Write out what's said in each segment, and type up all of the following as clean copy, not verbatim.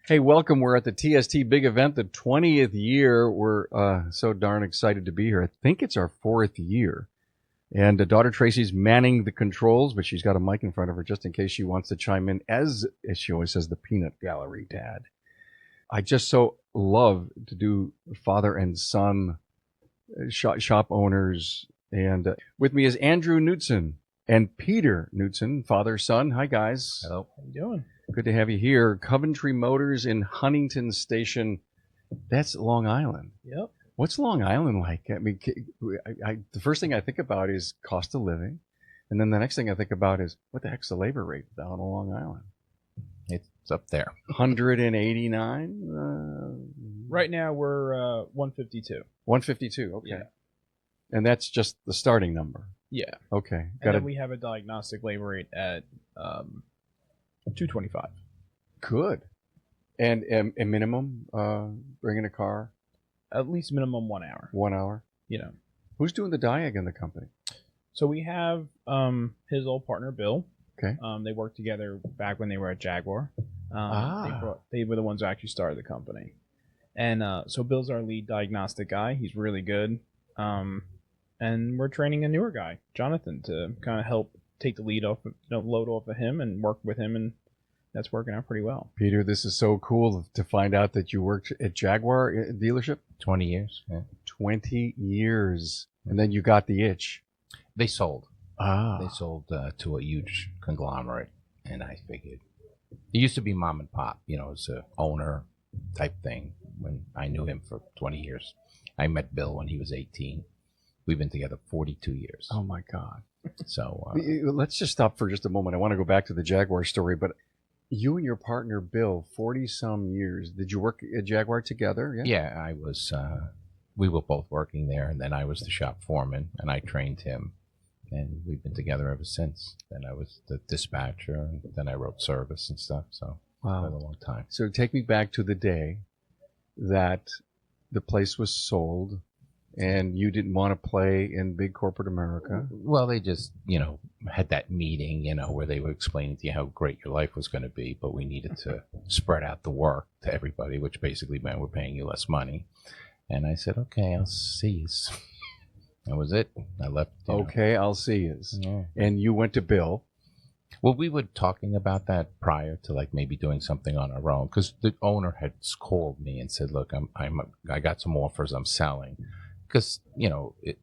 Hey, welcome. We're at the TST Big Event, the 20th year. We're so darn excited to be here. I think it's our 4th year. And daughter Tracy's manning the controls, but she's got a mic in front of her just in case she wants to chime in, as she always says, the peanut gallery, Dad. I just so love to do father and son shop owners. And with me is Andrew Knudsen and Peter Knudsen, father, son. Hi, guys. Hello. How you doing? Good to have you here. Coventry Motors in Huntington Station. That's Long Island. Yep. What's Long Island like? I mean, the first thing I think about is cost of living. And then the next thing I think about is, what the heck's the labor rate down on Long Island? It's up there. 189? Right now we're 152. 152, okay. Yeah. And that's just the starting number. Yeah. Okay. And then we have a diagnostic labor rate at 225. Good. And a minimum bringing a car? At least minimum 1 hour. 1 hour? You know. Who's doing the diag in the company? So we have his old partner, Bill. Okay. They worked together back when they were at Jaguar. They were the ones who actually started the company. And so Bill's our lead diagnostic guy. He's really good. And we're training a newer guy, Jonathan, to kind of help take the lead off, load off of him and work with him, and that's working out pretty well. Peter, this is so cool to find out that you worked at Jaguar dealership. 20 years. Yeah. 20 years. And then you got the itch. They sold. Ah. They sold to a huge conglomerate, and I figured it used to be mom and pop. You know, it's a owner type thing. When I knew him for 20 years, I met Bill when he was 18. We've been together 42 years. Oh my God. So let's just stop for just a moment. I want to go back to the Jaguar story, but you and your partner Bill, 40-some years. Did you work at Jaguar together? yeah, I was. We were both working there, and then I was the shop foreman, and I trained him, and we've been together ever since. Then I was the dispatcher, and then I wrote service and stuff. So Wow. for a long time. So take me back to the day that the place was sold and you didn't want to play in big corporate America. Well, they just, had that meeting, where they were explaining to you how great your life was going to be, but we needed to spread out the work to everybody, which basically meant we're paying you less money. And I said, okay, I'll see you. That was it. I left. Okay, I'll see you. Yeah. And you went to Bill. Well, we were talking about that prior to maybe doing something on our own, because the owner had called me and said, look, I got some offers I'm selling. Because,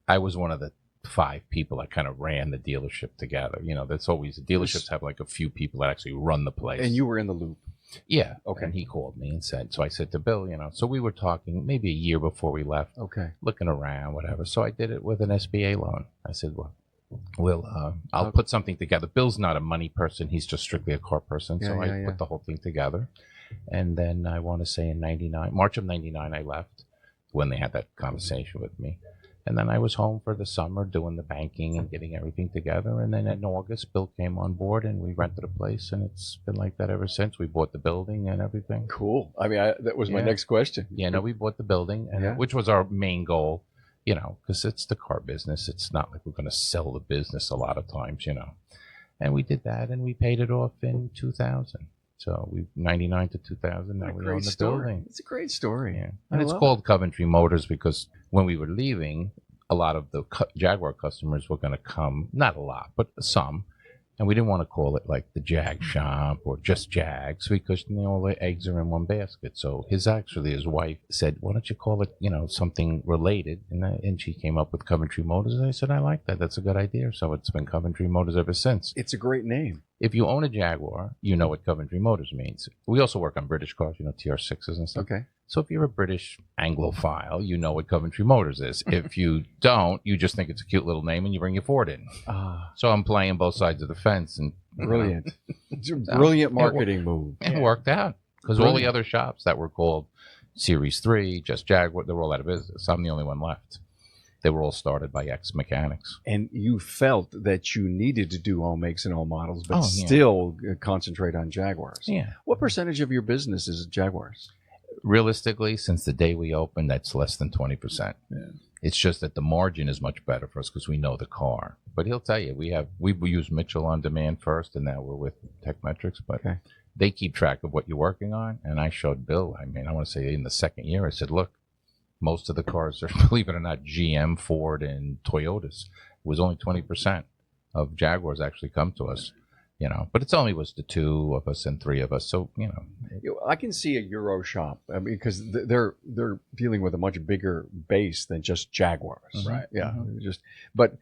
I was one of the 5 people that kind of ran the dealership together. That's always, the dealerships have a few people that actually run the place. And you were in the loop. Yeah. Okay. And he called me and said, so I said to Bill, so we were talking maybe a year before we left. Okay. Looking around, whatever. So I did it with an SBA loan. I said, I'll put something together. Bill's not a money person. He's just strictly a car person. So I put the whole thing together. And then I want to say in March of 99, I left when they had that conversation with me. And then I was home for the summer doing the banking and getting everything together. And then in August, Bill came on board and we rented a place. And it's been like that ever since. We bought the building and everything. Cool. I mean, that was my next question. Yeah, no, we bought the building, which was our main goal, because it's the car business. It's not like we're going to sell the business a lot of times, And we did that and we paid it off in 2000. So 99 to 2000, now we own the building. It's a great story. Yeah. And it's called Coventry Motors because when we were leaving, a lot of the Jaguar customers were going to come, not a lot, but some. And we didn't want to call it like the Jag Shop or just Jags because all the eggs are in one basket. So his wife said, why don't you call it, something related? And she came up with Coventry Motors. And I said, I like that. That's a good idea. So it's been Coventry Motors ever since. It's a great name. If you own a Jaguar, you know what Coventry Motors means. We also work on British cars, TR6s and stuff. Okay. So if you're a British Anglophile, you know what Coventry Motors is. If you don't, you just think it's a cute little name and you bring your Ford in. So I'm playing both sides of the fence. And brilliant. It's a brilliant marketing move. It worked out because all the other shops that were called Series 3, just Jaguar, they were all out of business. I'm the only one left. They were all started by ex-mechanics. And you felt that you needed to do all makes and all models, but still concentrate on Jaguars. Yeah. What percentage of your business is Jaguars? Realistically, since the day we opened, that's less than 20%. Yeah. It's just that the margin is much better for us because we know the car. But he'll tell you, we use Mitchell on demand first, and now we're with Techmetrics. But they keep track of what you're working on. And I showed Bill, I mean, I want to say in the second year, I said, look, most of the cars are, believe it or not, GM, Ford, and Toyotas. It was only 20% of Jaguars actually come to us, you know. But it's only was the 2 of us and 3 of us, so you know. I can see a Euro shop, I mean, because they're dealing with a much bigger base than just Jaguars, Right? Yeah, but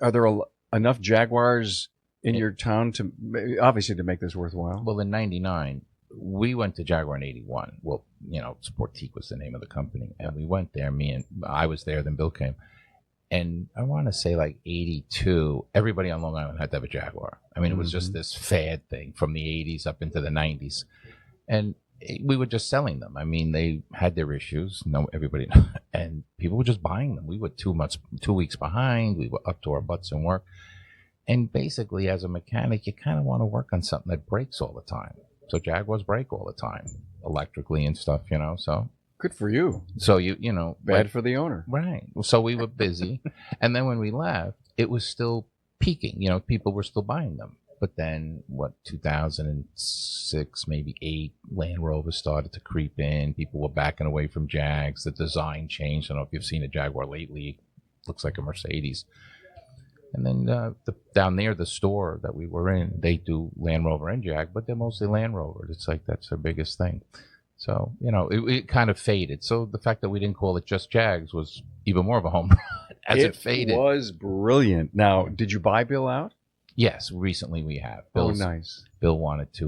are there enough Jaguars in your town to obviously to make this worthwhile? Well, in '99. We went to Jaguar in '81. Well, you know, Sportique was the name of the company, and we went there. I was there, then Bill came, and I want to say like '82. Everybody on Long Island had to have a Jaguar. I mean, it was just this fad thing from the '80s up into the '90s, and we were just selling them. I mean, they had their issues. No, everybody, and people were just buying them. We were 2 weeks behind. We were up to our butts in work, and basically, as a mechanic, you kind of want to work on something that breaks all the time. So Jaguars break all the time, electrically and stuff, you know. So good for you. So you know, bad for the owner, right? So we were busy, and then when we left, it was still peaking. You know, people were still buying them. But then, 2006, maybe 8, Land Rover started to creep in. People were backing away from Jags. The design changed. I don't know if you've seen a Jaguar lately. It looks like a Mercedes. And then down there, the store that we were in, they do Land Rover and Jag, but they're mostly Land Rover. It's like that's their biggest thing. So, you know, it kind of faded. So the fact that we didn't call it just Jags was even more of a home run as it faded. It was brilliant. Now, did you buy Bill out? Yes, recently we have. Nice. Bill wanted to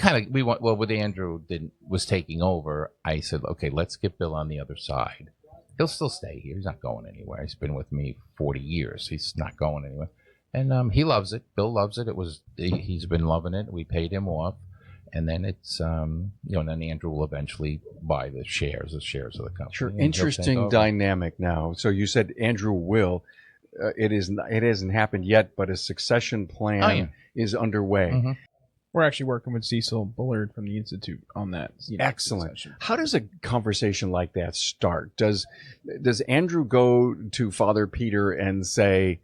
with Andrew was taking over. I said, okay, let's get Bill on the other side. He'll still stay here. He's not going anywhere. He's been with me 40 years. He's not going anywhere. And he loves it. Bill loves it. He's been loving it. We paid him off. And then it's, and then Andrew will eventually buy the shares of the company. Sure. Interesting dynamic now. So you said Andrew will. It hasn't happened yet, but a succession plan is underway. Mm-hmm. We're actually working with Cecil Bullard from the Institute on that. Excellent. Succession. How does a conversation like that start? Does Andrew go to Father Peter and say,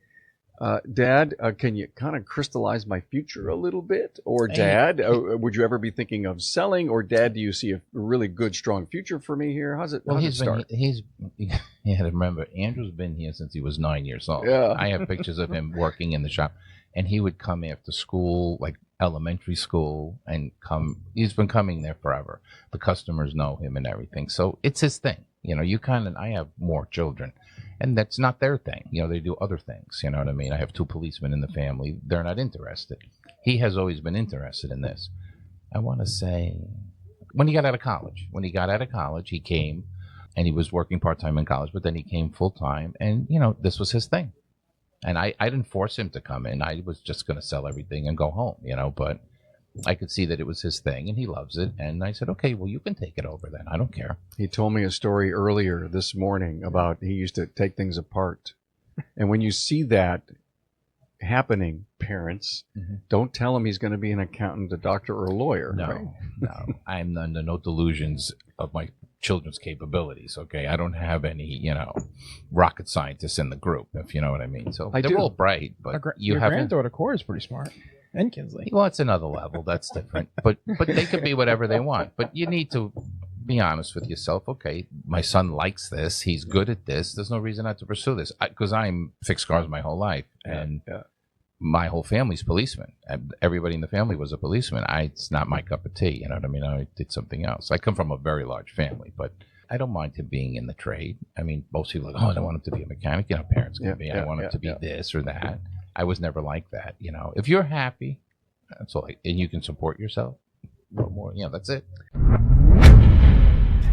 Dad, can you kind of crystallize my future a little bit? Or Dad, would you ever be thinking of selling? Or Dad, do you see a really good, strong future for me here? How's it start? You had to remember, Andrew's been here since he was 9 years old. Yeah. I have pictures of him working in the shop. And he would come after school, like elementary school, and he's been coming there forever. The customers know him and everything. So it's his thing. You know, I have more children, and that's not their thing. You know, they do other things. You know what I mean? I have 2 policemen in the family. They're not interested. He has always been interested in this. I want to say when he got out of college. He came, and he was working part-time in college, but then he came full-time, and, you know, this was his thing. And I didn't force him to come in. I was just going to sell everything and go home, you know, but I could see that it was his thing and he loves it. And I said, okay, well, you can take it over then. I don't care. He told me a story earlier this morning about he used to take things apart. And when you see that happening, parents, don't tell him he's going to be an accountant, a doctor, or a lawyer. No, right? No. I'm under no delusions of my children's capabilities, okay? I don't have any, you know, rocket scientists in the group, if you know what I mean. So they're all bright, but your granddaughter Cora is pretty smart. And Kinsley. Well, it's another level. That's different. But they could be whatever they want. But you need to be honest with yourself. Okay, my son likes this. He's good at this. There's no reason not to pursue this. Because I'm fixed cars my whole life. And my whole family's policemen. Everybody in the family was a policeman. It's not my cup of tea. You know what I mean? I did something else. I come from a very large family, but I don't mind him being in the trade. I mean, most people are like, I don't want him to be a mechanic. You know, parents can be. I want him to be this or that. I was never like that. You know, if you're happy, that's all. And you can support yourself. No more. You know, that's it.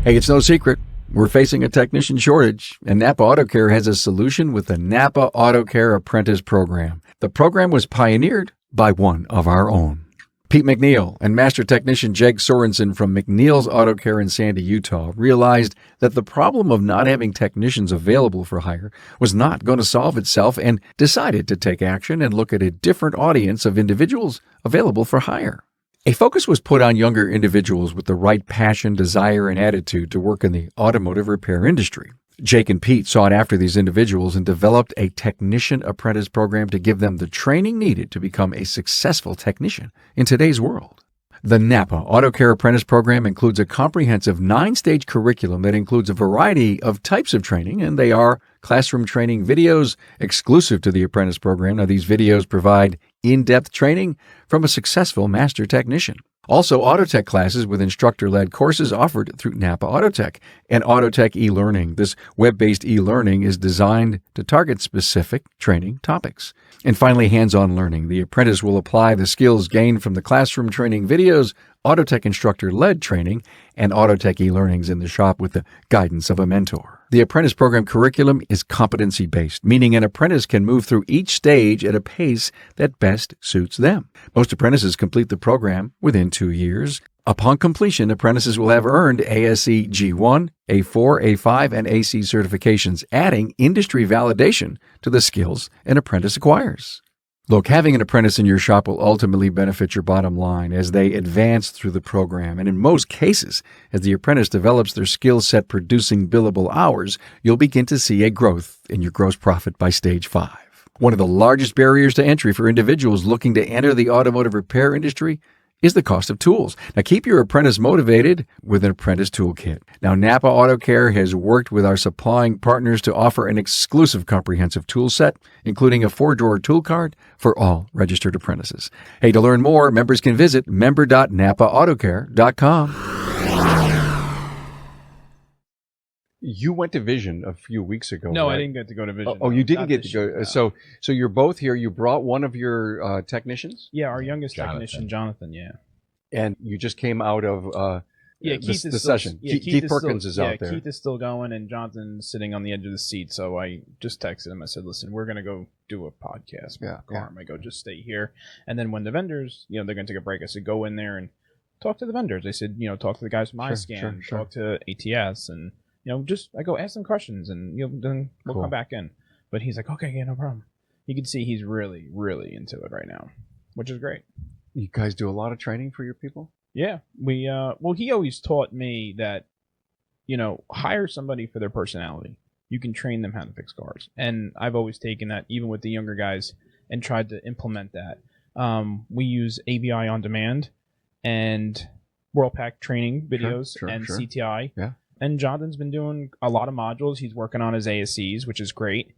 Hey, it's no secret. We're facing a technician shortage, and Napa Auto Care has a solution with the Napa Auto Care Apprentice Program. The program was pioneered by one of our own. Pete McNeil and Master Technician Jeg Sorensen from McNeil's Auto Care in Sandy, Utah, realized that the problem of not having technicians available for hire was not going to solve itself and decided to take action and look at a different audience of individuals available for hire. A focus was put on younger individuals with the right passion, desire, and attitude to work in the automotive repair industry. Jake and Pete sought after these individuals and developed a technician apprentice program to give them the training needed to become a successful technician in today's world. The Napa Auto Care Apprentice Program includes a comprehensive 9-stage curriculum that includes a variety of types of training, and they are classroom training videos exclusive to the apprentice program. Now, these videos provide in-depth training from a successful master technician. Also, Autotech classes with instructor-led courses offered through Napa Autotech and Autotech e-learning. This web-based e-learning is designed to target specific training topics. And finally, hands-on learning. The apprentice will apply the skills gained from the classroom training videos, Autotech instructor-led training, and Autotech e-learnings in the shop with the guidance of a mentor. The apprentice program curriculum is competency-based, meaning an apprentice can move through each stage at a pace that best suits them. Most apprentices complete the program within 2 years. Upon completion, apprentices will have earned ASE G1, A4, A5, and AC certifications, adding industry validation to the skills an apprentice acquires. Look, having an apprentice in your shop will ultimately benefit your bottom line as they advance through the program. And in most cases, as the apprentice develops their skill set producing billable hours, you'll begin to see a growth in your gross profit by stage 5. One of the largest barriers to entry for individuals looking to enter the automotive repair industry is the cost of tools. Now, keep your apprentice motivated with an apprentice toolkit. Now, Napa Auto Care has worked with our supplying partners to offer an exclusive comprehensive tool set, including a 4-drawer tool cart for all registered apprentices. Hey, to learn more, members can visit member.napaautocare.com. You went to Vision a few weeks ago. No, right? I didn't get to go to Vision. Oh, you didn't Not get this to go. year, no. So you're both here. You brought one of your technicians, Yeah, our youngest Jonathan. technician, Jonathan, yeah. and you just came out of Yeah, the Keith is still, session. Yeah, Keith Perkins is out there. Keith is still going, and Jonathan's sitting on the edge of the seat. So I just texted him. I said, "Listen, we're gonna go do a podcast." Yeah, Carm. I go, just stay here, and then when the vendors, they're gonna take a break. I said, go in there and talk to the vendors. I said, talk to the guys from iScan, sure. talk to ATS, and I go ask them questions, and then we'll Cool. come back in. But he's like, okay, yeah, no problem. You can see he's really, really into it right now, which is great. You guys do a lot of training for your people? Yeah, we he always taught me that, hire somebody for their personality. You can train them how to fix cars, and I've always taken that, even with the younger guys, and tried to implement that. We use ABI on demand and WorldPack training videos Sure. CTI. Yeah. And Jonathan's been doing a lot of modules. He's working on his ASCs, which is great.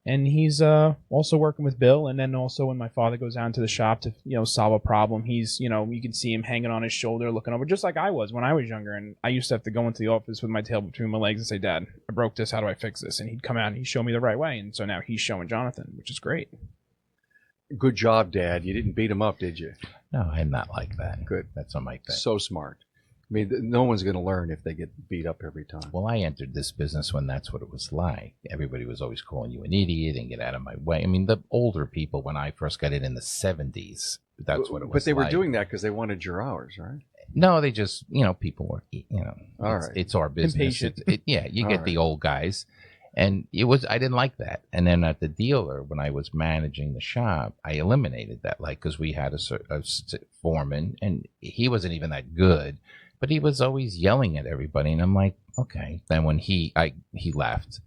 And he's also working with Bill. And then also when my father goes down to the shop to, solve a problem, he's, you can see him hanging on his shoulder, looking over, just like I was when I was younger. And I used to have to go into the office with my tail between my legs and say, Dad, I broke this. How do I fix this? And he'd come out and he'd show me the right way. And so now he's showing Jonathan, which is great. Good job, Dad. You didn't beat him up, did you? No, I'm not like that. Good. That's not my thing. So smart. I mean, no one's going to learn if they get beat up every time. Well, I entered this business when that's what it was like. Everybody was always calling you an idiot and get out of my way. I mean, the older people, when I first got in the 70s, that's what it was like. But they were doing that because they wanted your hours, right? No, they just, people were, All right. It's our business. Impatient. You All get right. the old guys. And I didn't like that. And then at the dealer, when I was managing the shop, I eliminated that, because we had a foreman, and he wasn't even that good, but he was always yelling at everybody. And I'm like, okay. Then when he left,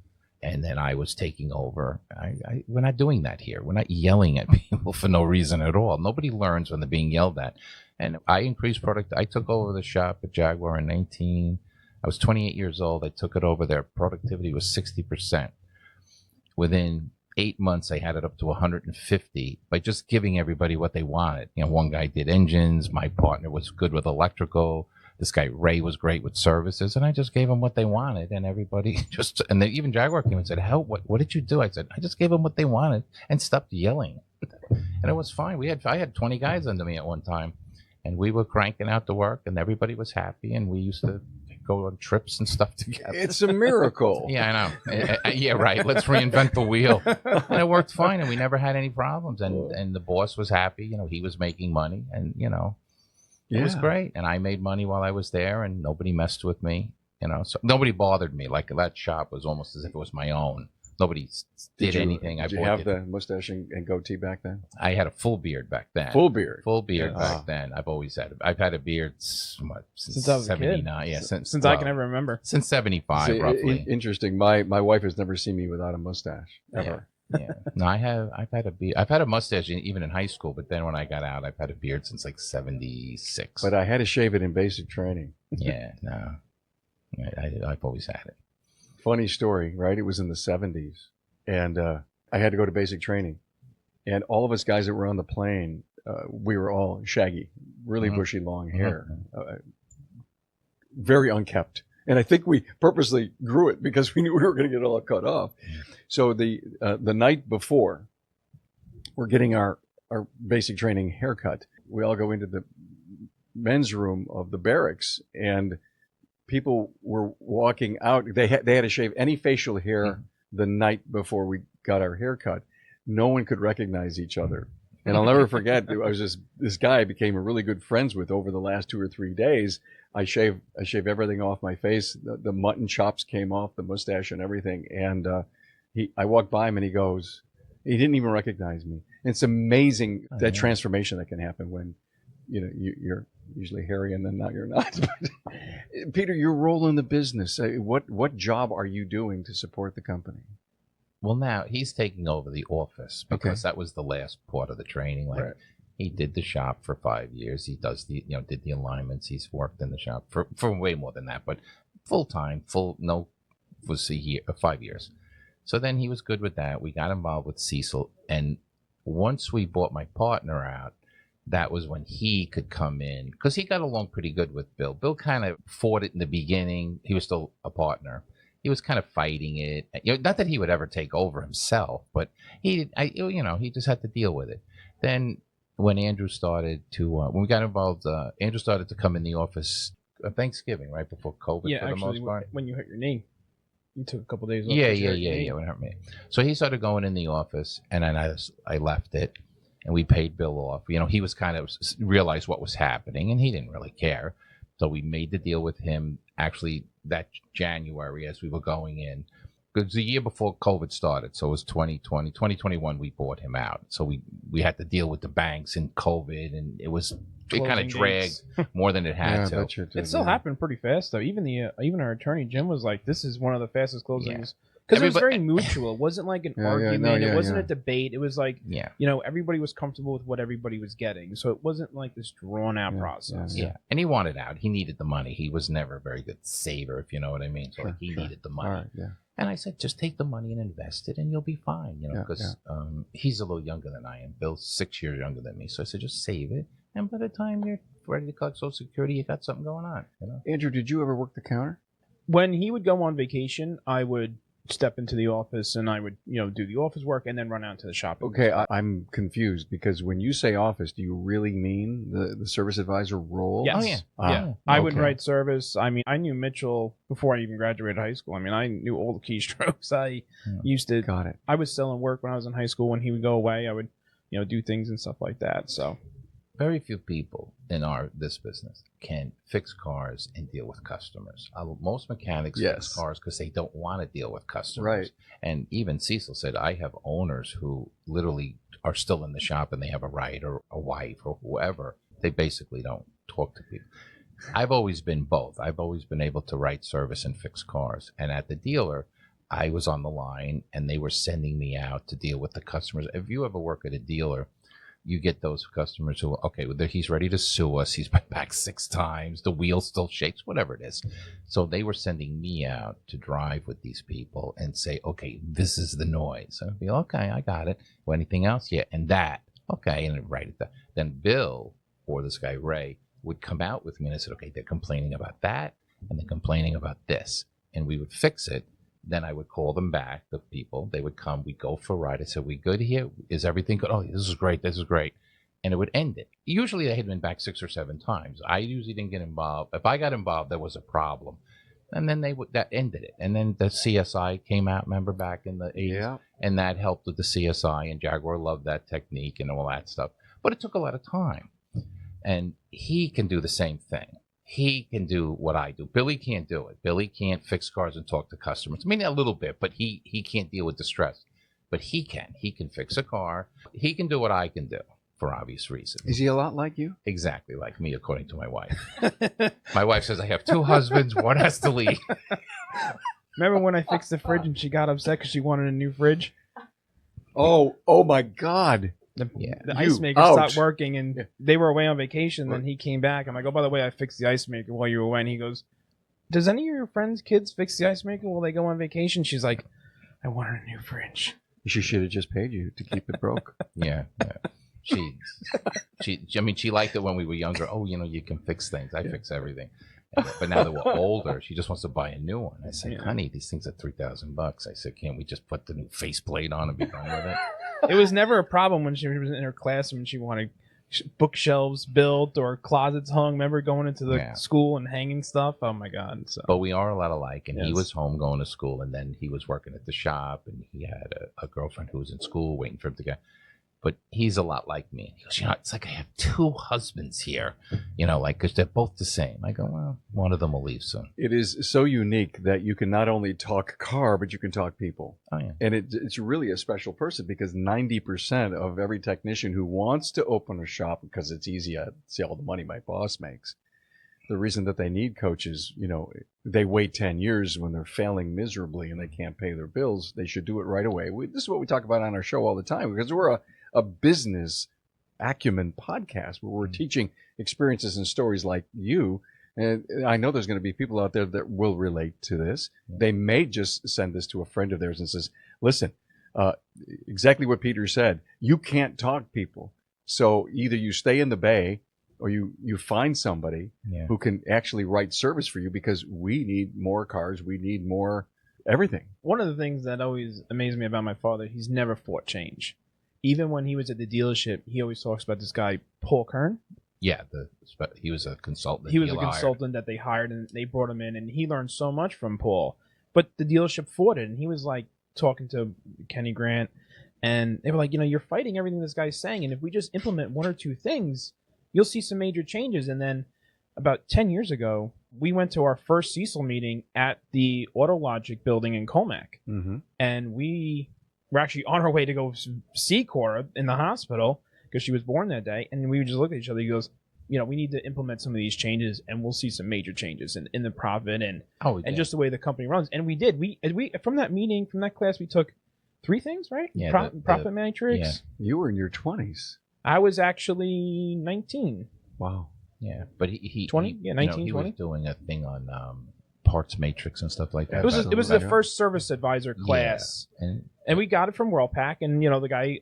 and then I was taking over, we're not doing that here. We're not yelling at people for no reason at all. Nobody learns when they're being yelled at. And I increased product. I took over the shop at Jaguar in I was 28 years old. I took it over. Their productivity was 60%. Within 8 months, I had it up to 150 by just giving everybody what they wanted. One guy did engines. My partner was good with electrical. This guy, Ray, was great with services. And I just gave them what they wanted. And everybody even Jaguar came and said, what did you do? I said, I just gave them what they wanted and stopped yelling. And it was fine. I had 20 guys under me at one time. And we were cranking out the work, and everybody was happy. And we used to go on trips and stuff together. It's a miracle. Yeah, I know. Yeah, right. Let's reinvent the wheel. And it worked fine, and we never had any problems. And the boss was happy. He was making money, and it was great. And I made money while I was there, and nobody messed with me. So nobody bothered me. Like, that shop was almost as if it was my own. Nobody did anything. Did you have the mustache and goatee back then? I had a full beard back then. Full beard Back then. I've had a beard since I was a kid. 79. Yeah, since I can ever remember. Since 75, roughly. Interesting. My wife has never seen me without a mustache ever. Yeah. No, I've had a beard. I've had a mustache even in high school, but then when I got out, I've had a beard since like 76. But I had to shave it in basic training. Yeah, no. I've always had it. Funny story, right? It was in the 70s, and I had to go to basic training. And all of us guys that were on the plane, we were all shaggy, really bushy, long hair, very unkept. And I think we purposely grew it because we knew we were going to get it all cut off. So the night before, we're getting our basic training haircut. We all go into the men's room of the barracks, and people were walking out. They had to shave any facial hair the night before we got our haircut. No one could recognize each other. And I'll never forget, I was this guy I became really good friends with over the last 2 or 3 days. I shave everything off my face. The mutton chops came off, the mustache and everything. And I walked by him and he didn't even recognize me. And it's amazing that transformation that can happen when, you're usually hairy and then now you're not. Peter, your role in the business, what job are you doing to support the company? Well, now he's taking over the office because that was the last part of the training. He did the shop for 5 years. He does did the alignments. He's worked in the shop for way more than that, but full time, was a year, 5 years. So then he was good with that. We got involved with Cecil, and once we bought my partner out, that was when he could come in because he got along pretty good with Bill. Bill kind of fought it in the beginning. He was still a partner. He was kind of fighting it. Not that he would ever take over himself, but he just had to deal with it. Then when Andrew started to, when we got involved, Andrew started to come in the office Thanksgiving, right before COVID, for the most part. When you hurt your knee, you took a couple days off. Yeah, when it hurt me. So he started going in the office, and then I left it, and we paid Bill off. He was kind of realized what was happening, and he didn't really care. So we made the deal with him actually that January as we were going in. It was the year before COVID started, so it was 2020. 2021, we bought him out. So we had to deal with the banks and COVID, and it kind of dragged more than it had to. It still happened pretty fast, though. Even our attorney, Jim, was like, this is one of the fastest closings. Because it was very mutual. It wasn't like an argument. It wasn't a debate. It was like, everybody was comfortable with what everybody was getting. So it wasn't like this drawn-out process. Yeah, and he wanted out. He needed the money. He was never a very good saver, if you know what I mean. So he needed the money. And I said, just take the money and invest it, and you'll be fine. Because he's a little younger than I am. Bill's 6 years younger than me. So I said, just save it. And by the time you're ready to collect Social Security, you got something going on. Andrew, did you ever work the counter? When he would go on vacation, I would step into the office and I would, do the office work and then run out to the shop. Okay, I'm confused because when you say office, do you really mean the service advisor role? Yes. Oh, yeah. Yeah. I would write service. I mean, I knew Mitchell before I even graduated high school. I mean, I knew all the keystrokes. I used to. Got it. I was selling work when I was in high school. When he would go away, I would, do things and stuff like that. So. Very few people in this business can fix cars and deal with customers. Most mechanics fix cars because they don't want to deal with customers. Right. And even Cecil said, I have owners who literally are still in the shop and they have a right or a wife or whoever. They basically don't talk to people. I've always been both. I've always been able to write service and fix cars. And at the dealer, I was on the line and they were sending me out to deal with the customers. If you ever work at a dealer, you get those customers who, he's ready to sue us. He's been back 6 times. The wheel still shakes, whatever it is. So they were sending me out to drive with these people and say, okay, this is the noise. I'd be, okay, I got it. Well, anything else? Yeah. And that. Okay. And I'd write it down. Then Bill or this guy, Ray, would come out with me and I said, okay, they're complaining about that and they're complaining about this. And we would fix it. Then I would call them back, the people. They would come. We'd go for a ride. I said, we good here? Is everything good? Oh, this is great. This is great. And it would end it. Usually they had been back 6 or 7 times. I usually didn't get involved. If I got involved, there was a problem. And then that ended it. And then the CSI came out, remember, back in the 80s? Yeah. And that helped with the CSI. And Jaguar loved that technique and all that stuff. But it took a lot of time. And he can do the same thing. he can do what I do. Billy can't do it. Billy can't fix cars and talk to customers. I mean, a little bit, but he can't deal with distress. But he can. He can fix a car. He can do what I can do for obvious reasons. Is he a lot like you? Exactly like me, according to my wife. My wife says I have 2 husbands. One has to leave. Remember when I fixed the fridge and she got upset because she wanted a new fridge? Oh my God. The ice maker ouch. stopped working and they were away on vacation. Then he came back. I'm like, oh, by the way, I fixed the ice maker while you were away. And he goes, does any of your friends' kids fix the ice maker while they go on vacation? She's like, I want a new fridge. She should have just paid you to keep it broke. Yeah. She liked it when we were younger. Oh, you can fix things. I fix everything. But now that we're older, she just wants to buy a new one. I said, honey, these things are $3,000. I said, can't we just put the new faceplate on and be done with it? It was never a problem when she was in her classroom and she wanted bookshelves built or closets hung. Remember going into the school and hanging stuff? Oh, my God. So. But we are a lot alike. And he was home going to school, and then he was working at the shop, and he had a girlfriend who was in school waiting for him to get. But he's a lot like me. He goes, it's like I have 2 husbands here, because they're both the same. I go, well, one of them will leave soon. It is so unique that you can not only talk car, but you can talk people. Oh, yeah. And it's really a special person because 90% of every technician who wants to open a shop, because it's easy, I see all the money my boss makes. The reason that they need coaches, they wait 10 years when they're failing miserably and they can't pay their bills. They should do it right away. This is what we talk about on our show all the time because we're a business acumen podcast where we're teaching experiences and stories like you. And I know there's going to be people out there that will relate to this. They may just send this to a friend of theirs and says, listen, exactly what Peter said, you can't talk people. So either you stay in the Bay or you find somebody who can actually write service for you because we need more cars. We need more everything. One of the things that always amazed me about my father, he's never fought change. Even when he was at the dealership, he always talks about this guy, Paul Kern. Yeah, he was a consultant. He was a consultant that they hired, and they brought him in, and he learned so much from Paul. But the dealership fought it, and he was like talking to Kenny Grant, and they were like, you're fighting everything this guy's saying, and if we just implement 1 or 2 things, you'll see some major changes. And then about 10 years ago, we went to our first Cecil meeting at the AutoLogic building in Colmac, and we were actually on our way to go see Cora in the hospital because she was born that day. And we would just look at each other. He goes, we need to implement some of these changes and we'll see some major changes in the profit and just the way the company runs. And we did. We from that meeting, from that class, we took 3 things, right? Yeah, profit matrix. Yeah. You were in your 20s. I was actually 19. Wow. Yeah. But he 20? Yeah, 19, he 20. was doing a thing on parts matrix and stuff like that. It was the first service advisor class. Yeah. And we got it from WorldPack. And, the guy,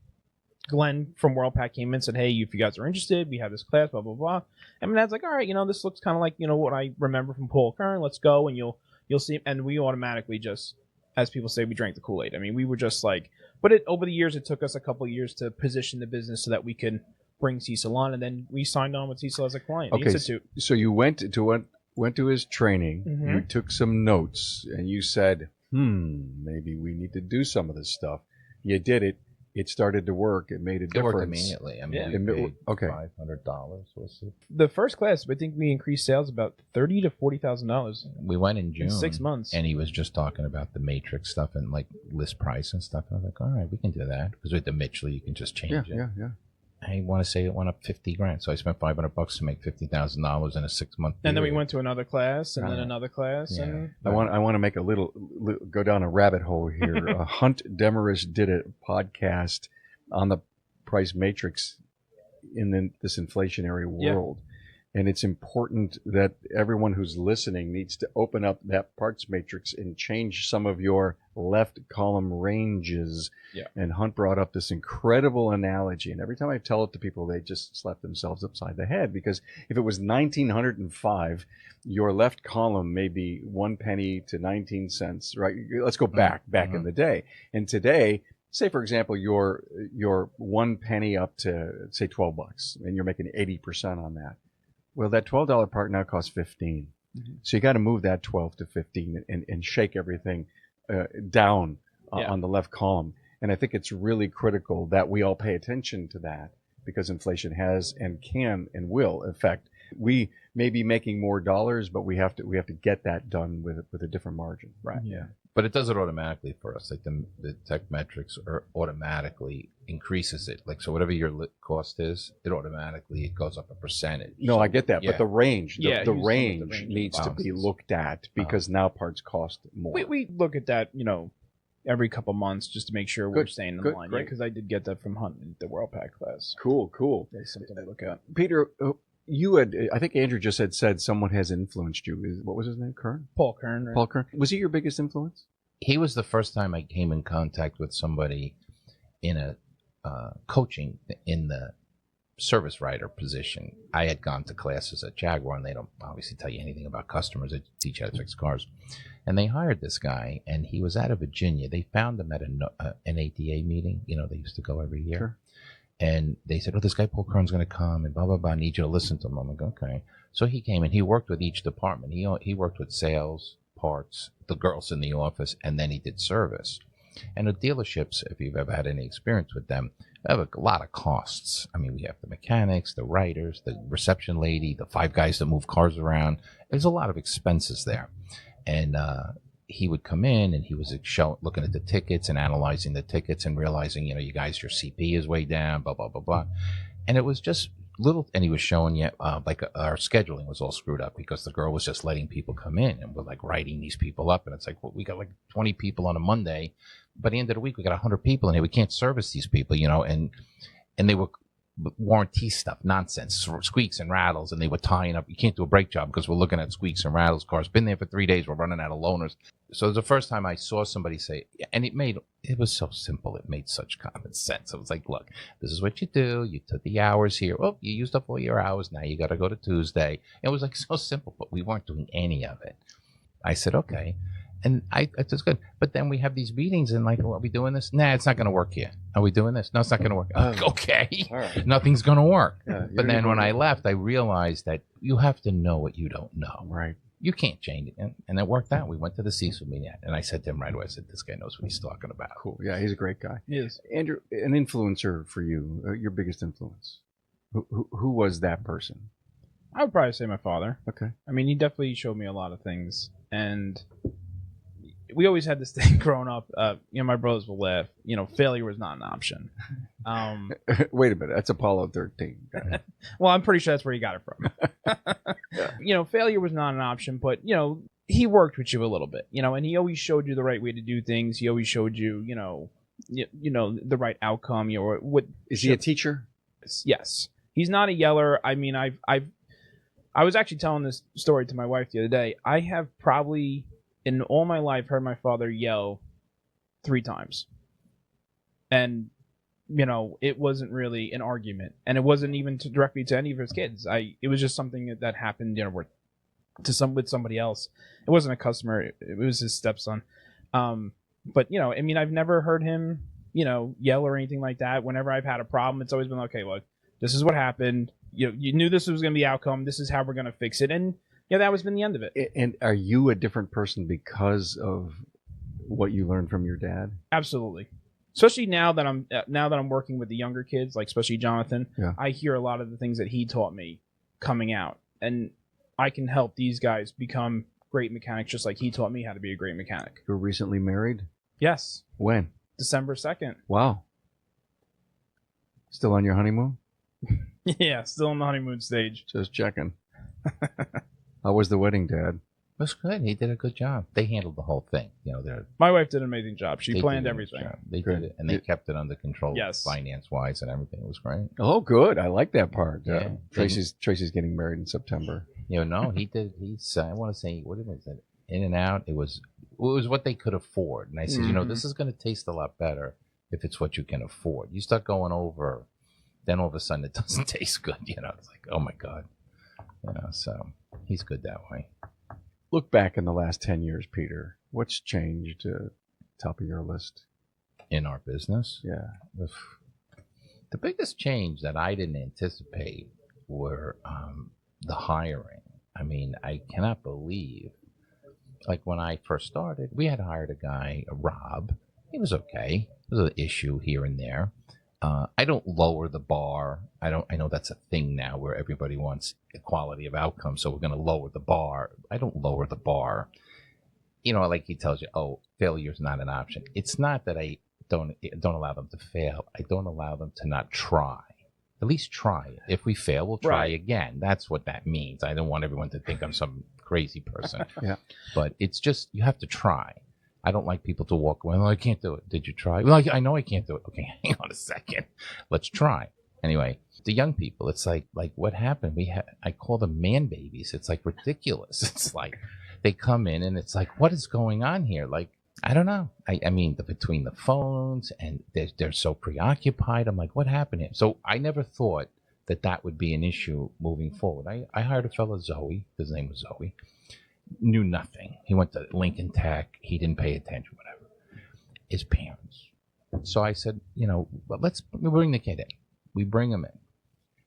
Glenn from WorldPack came in and said, hey, if you guys are interested, we have this class, blah, blah, blah. And my dad's like, all right, this looks kind of like, what I remember from Paul Kern. Let's go and you'll see. And we automatically just, as people say, we drank the Kool-Aid. I mean, we were just like, but over the years, it took us a couple of years to position the business so that we could bring Cecil on. And then we signed on with Cecil as a client. Okay, so you went to his training, you took some notes, and you said, maybe we need to do some of this stuff. You did it. It started to work. It made a difference. It worked immediately. I mean, we paid $500. Was it? The first class, I think we increased sales about $30,000 to $40,000. We went in June. In 6 months. And he was just talking about the matrix stuff and like list price and stuff. And I was like, all right, we can do that. Because with the Mitchell, you can just change it. Yeah. I want to say it went up $50,000, so I spent $500 to make $50,000 in a 6-month period. And then we went to another class, and then another class. Yeah. And I want to make go down a rabbit hole here. Hunt Demarest did a podcast on the price matrix in this inflationary world. And it's important that everyone who's listening needs to open up that parts matrix and change some of your left column ranges. Yeah. And Hunt brought up this incredible analogy. And every time I tell it to people, they just slap themselves upside the head. Because if it was 1905, your left column may be 1 penny to 19 cents, right? Let's go back in the day. And today, say, for example, your 1 penny up to, say, $12, and you're making 80% on that. Well, that $12 part now costs $15. So you got to move that 12 to 15 and shake everything down on the left column. And I think it's really critical that we all pay attention to that because inflation has and can and will affect We may be making more dollars, but we have to get that done with a different margin. Right. Yeah. But it does it automatically for us. Like the tech metrics are automatically increases it. Like, so whatever your cost is, it goes up a percentage. No, so, I get that, yeah. but the range, Yeah, the he was range looking at the range needs to be looked at because now parts cost more. We look at that, every couple months just to make sure we're Good, staying in good, line. great. Because I did get that from Hunt, the World Pack class. Cool. That's something to look at. Peter, I think Andrew just said someone has influenced you. What was his name? Kern? Paul Kern. Right? Paul Kern. Was he your biggest influence? He was the first time I came in contact with somebody in a coaching in the service writer position. I had gone to classes at Jaguar, and they don't obviously tell you anything about customers. They teach you how to fix cars. And they hired this guy, and he was out of Virginia. They found him at an ATA meeting. They used to go every year. Sure. And they said, this guy Paul Kern's going to come, and blah, blah, blah. I need you to listen to him. I'm like, okay. So he came, and he worked with each department. He worked with sales, parts, the girls in the office, and then he did service. And the dealerships, if you've ever had any experience with them, have a lot of costs. I mean, we have the mechanics, the writers, the reception lady, the 5 guys that move cars around. There's a lot of expenses there. And he would come in, and he was looking at the tickets and analyzing the tickets and realizing, you guys, your CP is way down, blah, blah, blah, blah. And it was just little, and he was showing you, our scheduling was all screwed up because the girl was just letting people come in, and we're like writing these people up. And it's like, well, we got like 20 people on a Monday. By the end of the week, we got 100 people in here. We can't service these people, and they were warranty stuff, nonsense, squeaks and rattles, and they were tying up. You can't do a brake job because we're looking at squeaks and rattles. Cars been there for 3 days. We're running out of loaners. So it was the first time I saw somebody say, and it was so simple. It made such common sense. I was like, look, this is what you do. You took the hours here. Oh, you used up all your hours. Now you got to go to Tuesday. It was like so simple, but we weren't doing any of it. I said, okay. And it's just good. But then we have these meetings and like, are we doing this? Nah, it's not going to work here. Are we doing this? No, it's not going to work. Okay. All right. Nothing's going to work. Yeah, but then when I left, I realized that you have to know what you don't know. Right. You can't change it. And it worked out. We went to the CISO meeting, and I said to him right away, I said, this guy knows what he's talking about. Cool. Yeah, he's a great guy. He is. Andrew, an influencer for you, your biggest influence. Who was that person? I would probably say my father. Okay. I mean, he definitely showed me a lot of things. And we always had this thing growing up. My brothers will laugh. Failure was not an option. Wait a minute. That's Apollo 13. Well, I'm pretty sure that's where he got it from. Yeah. Failure was not an option, but, he worked with you a little bit, and he always showed you the right way to do things. He always showed you, the right outcome. What Is he a teacher? Yes. He's not a yeller. I mean, I was actually telling this story to my wife the other day. I have probably in all my life heard my father yell 3 times. And, it wasn't really an argument. And it wasn't even directly to any of his kids. It was just something that happened, with somebody else. It wasn't a customer. It was his stepson. But, I've never heard him, yell or anything like that. Whenever I've had a problem, it's always been, okay, look, this is what happened. You knew this was going to be the outcome. This is how we're going to fix it. And that was been the end of it. And are you a different person because of what you learned from your dad? Absolutely. Especially now that I'm working with the younger kids, like especially Jonathan. Yeah. I hear a lot of the things that he taught me coming out, and I can help these guys become great mechanics, just like he taught me how to be a great mechanic. You're recently married? Yes. When? December 2nd. Wow. Still on your honeymoon? Yeah, still in the honeymoon stage. Just checking. How was the wedding, Dad? It was good. He did a good job. They handled the whole thing. My wife did an amazing job. She planned everything. They did it, and they kept it under control, yes, finance-wise, and everything. It was great. Oh, good. I like that part. Yeah. Tracy's getting married in September. No, he did. I want to say, what was it? In and out. It was what they could afford. And I said, this is going to taste a lot better if it's what you can afford. You start going over, then all of a sudden it doesn't taste good. It's like, oh my God. So he's good that way. Look back in the last 10 years, Peter. What's changed top of your list? In our business? Yeah. The biggest change that I didn't anticipate were the hiring. I mean, I cannot believe, like when I first started, we had hired a guy, Rob. He was okay. There was an issue here and there. I don't lower the bar. I know that's a thing now where everybody wants equality of outcome, so we're going to lower the bar. I don't lower the bar. You know, like he tells you, oh, failure's not an option. It's not that I don't allow them to fail. I don't allow them to not try. At least try it. If we fail, we'll try again. That's what that means. I don't want everyone to think I'm some crazy person. Yeah. But it's just, you have to try. I don't like people to walk away. Oh, I can't do it. Did you try? Well, I know I can't do it. Okay, hang on a second. Let's try. Anyway, the young people, it's like what happened? I call them man babies. It's like ridiculous. It's like they come in and it's like, what is going on here? Like, I don't know. I mean, between the phones and they're so preoccupied. I'm like, what happened here? So I never thought that would be an issue moving forward. I hired a fellow, Zoe. His name was Zoe. Knew nothing. He went to Lincoln Tech. He didn't pay attention, whatever. His parents. So I said, let's bring the kid in. We bring him in.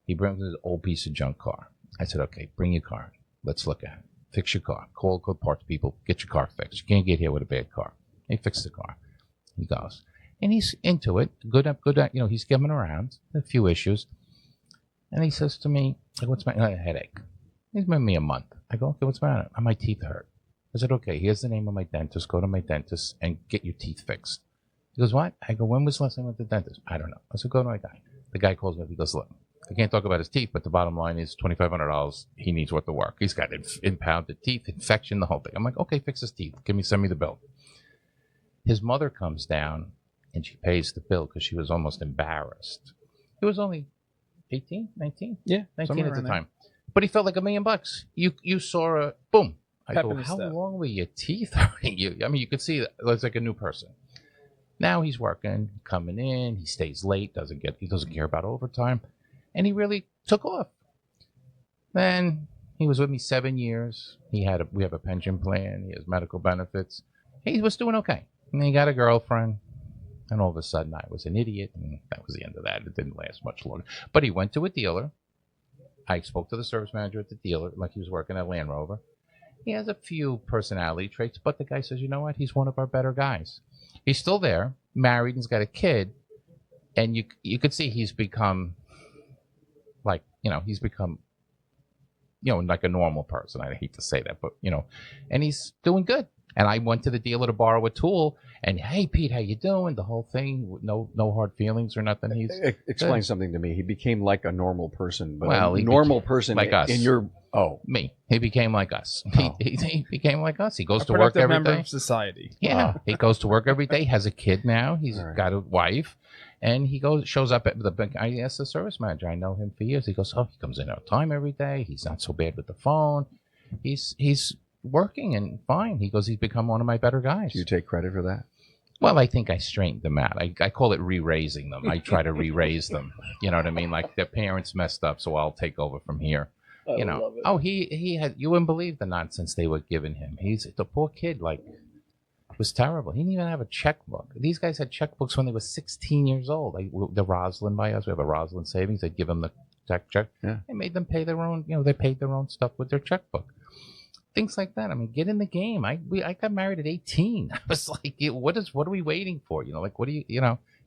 He brings his old piece of junk car. I said, okay, bring your car. Let's look at it. Fix your car. Call parts people. Get your car fixed. You can't get here with a bad car. He fixed the car. He goes. And he's into it. Good at, he's skimming around. A few issues. And he says to me, what's my headache? He's been me a month. I go, okay, what's the matter? My teeth hurt. I said, okay, here's the name of my dentist. Go to my dentist and get your teeth fixed. He goes, what? I go, when was the last time I went to the dentist? I don't know. I said, go to my guy. The guy calls me up. He goes, look, I can't talk about his teeth, but the bottom line is $2,500. He needs what to work. He's got impounded teeth, infection, the whole thing. I'm like, okay, fix his teeth. Send me the bill. His mother comes down and she pays the bill because she was almost embarrassed. He was only 18, 19? Yeah, 19 at the time. But he felt like $1 million. You saw a boom. I go, how long were your teeth hurting you? I mean, you could see it was like a new person. Now he's working, coming in. He stays late. He doesn't care about overtime, and he really took off. Then he was with me 7 years. We have a pension plan. He has medical benefits. He was doing okay. And he got a girlfriend. And all of a sudden, I was an idiot, and that was the end of that. It didn't last much longer. But he went to a dealer. I spoke to the service manager at the dealer, like he was working at Land Rover. He has a few personality traits, but the guy says, you know what? He's one of our better guys. He's still there, married, and he's got a kid. And you could see he's become like a normal person. I hate to say that, but, and he's doing good. And I went to the dealer to borrow a tool, and hey, Pete, how you doing? The whole thing, no hard feelings or nothing. Explain something to me. He became like a normal person, but a normal person like us. In your me. He became like us. He became like us. He goes to work work every member day. Of society. Yeah, he goes to work every day. Has a kid now. He's got a wife, and he shows up at the bank. I asked the service manager. I know him for years. He goes, he comes in on time every day. He's not so bad with the phone. He's working and fine. He goes, he's become one of my better guys. Do you take credit for that? Well, I think I straightened them out. I call it re-raising them. I try to re-raise them. You know what I mean? Like their parents messed up, so I'll take over from here. I love it. Oh, he had, you wouldn't believe the nonsense they were giving him. The poor kid, like, was terrible. He didn't even have a checkbook. These guys had checkbooks when they were 16 years old. The Roslyn by us, we have a Roslyn savings. They'd give them the check. Yeah. They made them pay their own, they paid their own stuff with their checkbook. Things like that. I mean, get in the game. I got married at 18. I was like, what are we waiting for? What do you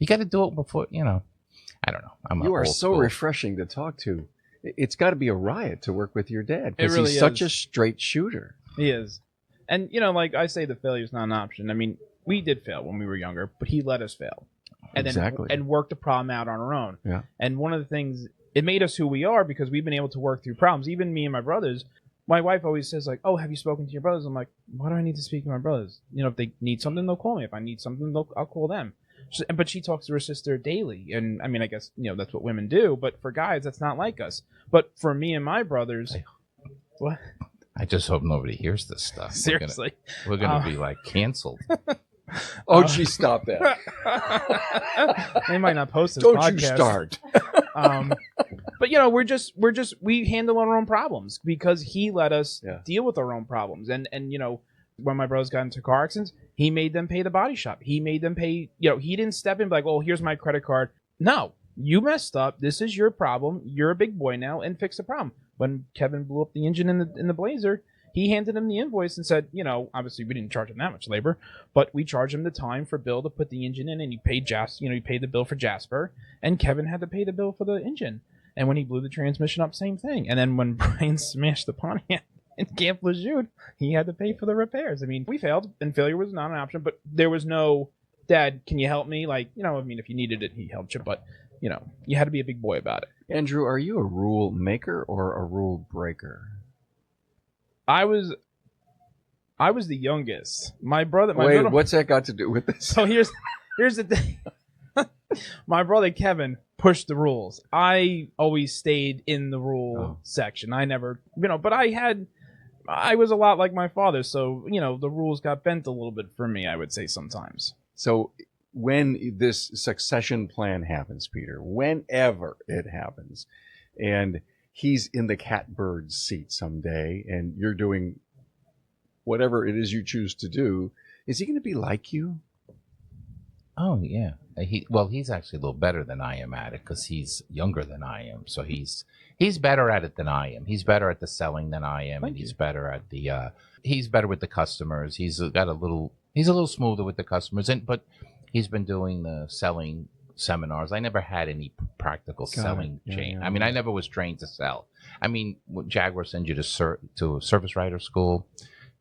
got to do it before, I don't know. You are so refreshing to talk to. It's got to be a riot to work with your dad because really he's such a straight shooter. He is. And, like I say, the failure's not an option. I mean, we did fail when we were younger, but he let us fail. And exactly. And worked the problem out on our own. Yeah. And one of the things, it made us who we are because we've been able to work through problems. Even me and my brothers, my wife always says, like, oh, have you spoken to your brothers? I'm like, why do I need to speak to my brothers? If they need something, they'll call me. If I need something, I'll call them. But she talks to her sister daily. And, I mean, I guess, that's what women do. But for guys, that's not like us. But for me and my brothers... What? I just hope nobody hears this stuff. Seriously. We're gonna be, like, canceled. Oh, gee, stop that. They might not post this Don't podcast. You start. But we handle our own problems because he let us deal with our own problems. And when my brothers got into car accidents, he made them pay the body shop. He made them pay, he didn't step in like, oh, here's my credit card. No, you messed up. This is your problem. You're a big boy now and fix the problem. When Kevin blew up the engine in the Blazer, he handed him the invoice and said, obviously we didn't charge him that much labor, but we charged him the time for Bill to put the engine in, and he paid he paid the bill for Jasper, and Kevin had to pay the bill for the engine. And when he blew the transmission up, same thing. And then when Brian smashed the Pontiac in Camp Lejeune, he had to pay for the repairs. I mean, we failed, and failure was not an option, but there was no, Dad, can you help me? Like, if you needed it, he helped you, but, you had to be a big boy about it. Andrew, are you a rule maker or a rule breaker? I was the youngest. My brother. What's that got to do with this? So here's the thing. My brother Kevin pushed the rules. I always stayed in the rule section. I never, but I was a lot like my father, so the rules got bent a little bit for me, I would say sometimes. So when this succession plan happens, Peter, whenever it happens, and he's in the catbird seat someday, and you're doing whatever it is you choose to do, is he going to be like you? Oh, yeah. He's actually a little better than I am at it because he's younger than I am. So he's better at it than I am. He's better at the selling than I am, and he's better at he's better with the customers. He's a little smoother with the customers, but he's been doing the selling seminars. I never had any practical selling chain. I mean, I never was trained to sell. I mean, Jaguar sends you to a service writer school.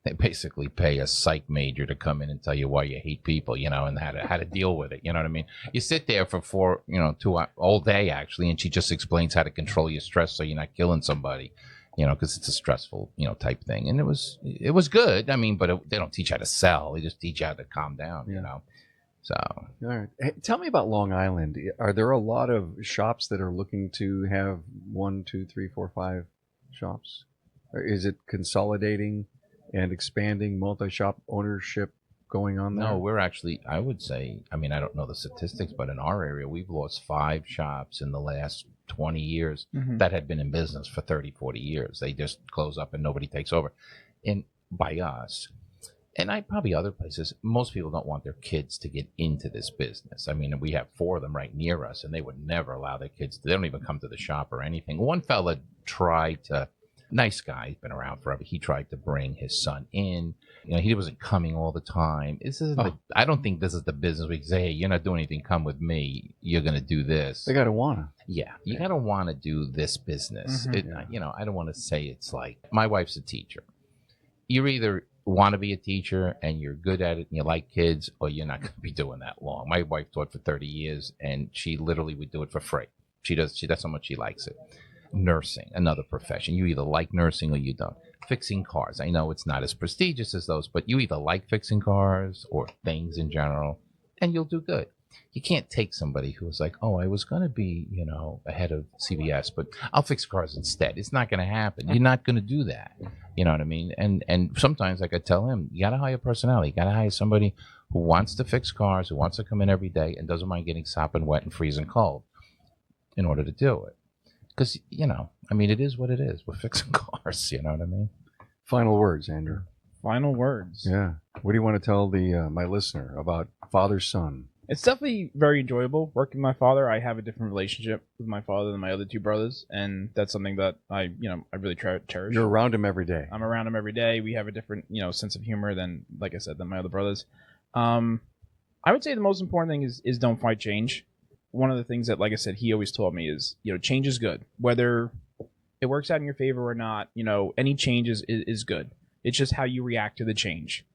They basically pay a psych major to come in and tell you why you hate people, and how to deal with it. You know what I mean? You sit there for 2 all day actually, and she just explains how to control your stress so you're not killing somebody, because it's a stressful, type thing. And it was good. I mean, but they don't teach how to sell. They just teach you how to calm down, So, all right. Hey, tell me about Long Island. Are there a lot of shops that are looking to have 1, 2, 3, 4, 5 shops? Or is it consolidating and expanding multi-shop ownership going on there? No, we're actually, I would say, I mean, I don't know the statistics, but in our area, we've lost 5 shops in the last 20 years that had been in business for 30, 40 years. They just close up and nobody takes over. And by us, and probably other places, most people don't want their kids to get into this business. I mean, we have 4 of them right near us, and they would never allow their kids they don't even come to the shop or anything. One fella tried to, nice guy, he's been around forever. He tried to bring his son in. He wasn't coming all the time. I don't think this is the business we say, hey, you're not doing anything, come with me. You're going to do this. They got to want to. Yeah, you got to want to do this business. I don't want to say it's like, my wife's a teacher. You either want to be a teacher and you're good at it and you like kids, or you're not going to be doing that long. My wife taught for 30 years, and she literally would do it for free. That's how much she likes it. Nursing, another profession. You either like nursing or you don't. Fixing cars. I know it's not as prestigious as those, but you either like fixing cars or things in general, and you'll do good. You can't take somebody who's like, oh, I was going to be, a head of CVS, but I'll fix cars instead. It's not going to happen. You're not going to do that. You know what I mean? And sometimes, like I tell him, you got to hire personality. You got to hire somebody who wants to fix cars, who wants to come in every day and doesn't mind getting sopping wet and freezing cold in order to do it. Because, it is what it is. We're fixing cars, you know what I mean? Final words, Andrew. Final words. Yeah. What do you want to tell my listener about father-son? It's definitely very enjoyable working with my father. I have a different relationship with my father than my other 2 brothers, and that's something that I really cherish. You're around him every day. I'm around him every day. We have a different, sense of humor than, like I said, than my other brothers. I would say the most important thing is don't fight change. One of the things that, like I said, he always told me is, change is good. Whether it works out in your favor or not, any change is good. It's just how you react to the change.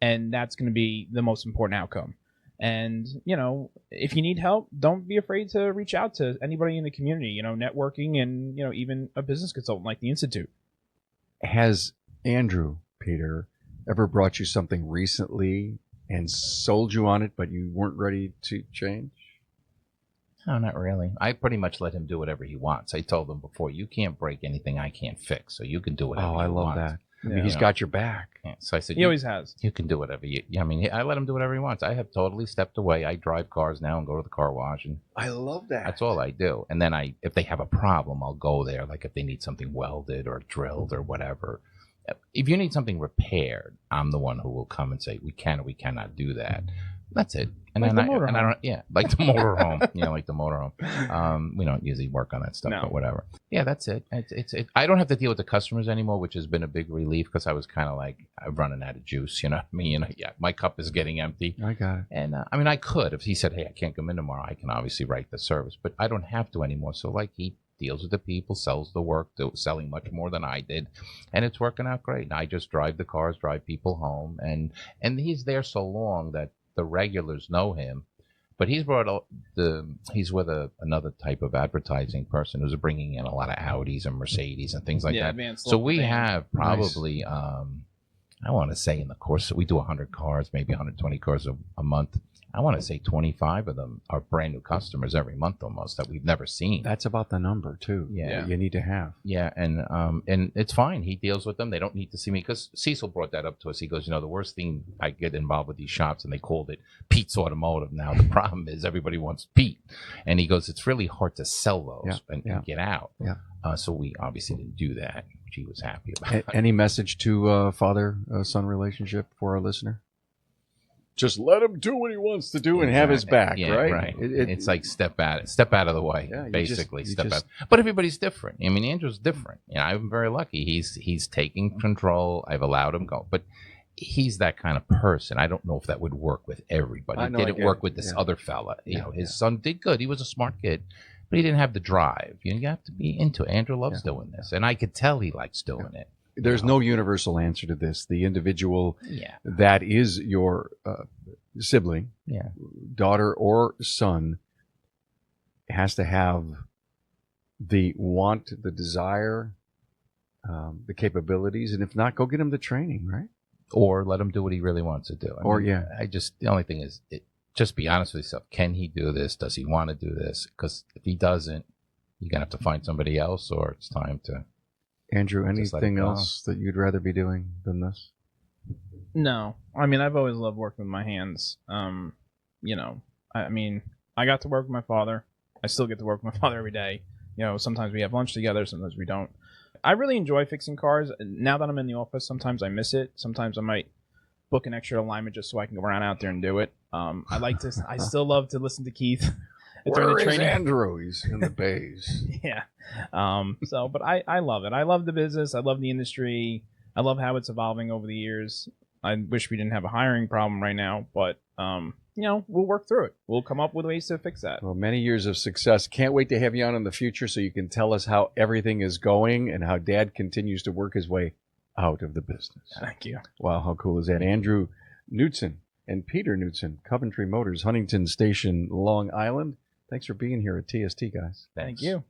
And that's going to be the most important outcome. And, if you need help, don't be afraid to reach out to anybody in the community, networking and, even a business consultant like the Institute. Has Andrew, Peter, ever brought you something recently and sold you on it, but you weren't ready to change? No, not really. I pretty much let him do whatever he wants. I told him before, you can't break anything I can't fix, so you can do whatever you want. Oh, I love that. I mean, he's got your back. Yeah. So I said, he always has. You can do whatever I let him do whatever he wants. I have totally stepped away. I drive cars now and go to the car wash, and I love that. That's all I do. And then if they have a problem, I'll go there. Like if they need something welded or drilled or whatever. If you need something repaired, I'm the one who will come and say, we can or we cannot do that. That's it. And like then the motorhome. I don't, yeah, like the motorhome. Like the motorhome. We don't usually work on that stuff, No. but whatever. Yeah, that's it. It's I don't have to deal with the customers anymore, which has been a big relief because I was kind of like, I'm running out of juice. You know what I mean? Yeah, my cup is getting empty. I got it. And I mean, I could if he said, "Hey, I can't come in tomorrow." I can obviously write the service, but I don't have to anymore. So like he deals with the people, sells the work, selling much more than I did, and it's working out great. And I just drive the cars, drive people home, and he's there so long that the regulars know him. But he's he's with another type of advertising person who's bringing in a lot of Audis and Mercedes and things like that. So we have probably, I want to say in the course, we do 100 cars, maybe 120 cars a month. I want to say 25 of them are brand new customers every month almost that we've never seen. That's about the number too. Yeah. You need to have. Yeah, and it's fine. He deals with them. They don't need to see me because Cecil brought that up to us. He goes, the worst thing, I get involved with these shops, and they called it Pete's Automotive. Now the problem is everybody wants Pete, and he goes, it's really hard to sell those and get out. Yeah. So we obviously didn't do that, which he was happy about. Any message to father-son relationship for our listener? Just let him do what he wants to do and have his back, right? Right. It's like step out of the way, basically. Step out. But everybody's different. I mean, Andrew's different. I'm very lucky. He's taking control. I've allowed him go, but he's that kind of person. I don't know if that would work with everybody. It didn't work with this other fella. His son did good. He was a smart kid, but he didn't have the drive. You have to be into it. Andrew loves doing this, and I could tell he likes doing it. There's no universal answer to this. The individual that is your sibling, daughter or son, has to have the want, the desire, the capabilities, and if not, go get him the training, right? Or let him do what he really wants to do. The only thing is, just be honest with yourself. Can he do this? Does he want to do this? Because if he doesn't, you're going to have to find somebody else, or it's time to... Andrew, anything else that you'd rather be doing than this? No. I mean, I've always loved working with my hands. I mean, I got to work with my father. I still get to work with my father every day. Sometimes we have lunch together, sometimes we don't. I really enjoy fixing cars. Now that I'm in the office, sometimes I miss it. Sometimes I might book an extra alignment just so I can go around out there and do it. I still love to listen to Keith. Where is Andrew? He's in the bays. Yeah. But I love it. I love the business. I love the industry. I love how it's evolving over the years. I wish we didn't have a hiring problem right now, but we'll work through it. We'll come up with ways to fix that. Well, many years of success. Can't wait to have you on in the future so you can tell us how everything is going and how Dad continues to work his way out of the business. Thank you. Wow, how cool is that? Andrew Knudsen and Peter Knudsen, Coventry Motors, Huntington Station, Long Island. Thanks for being here at TST, guys. Thank you.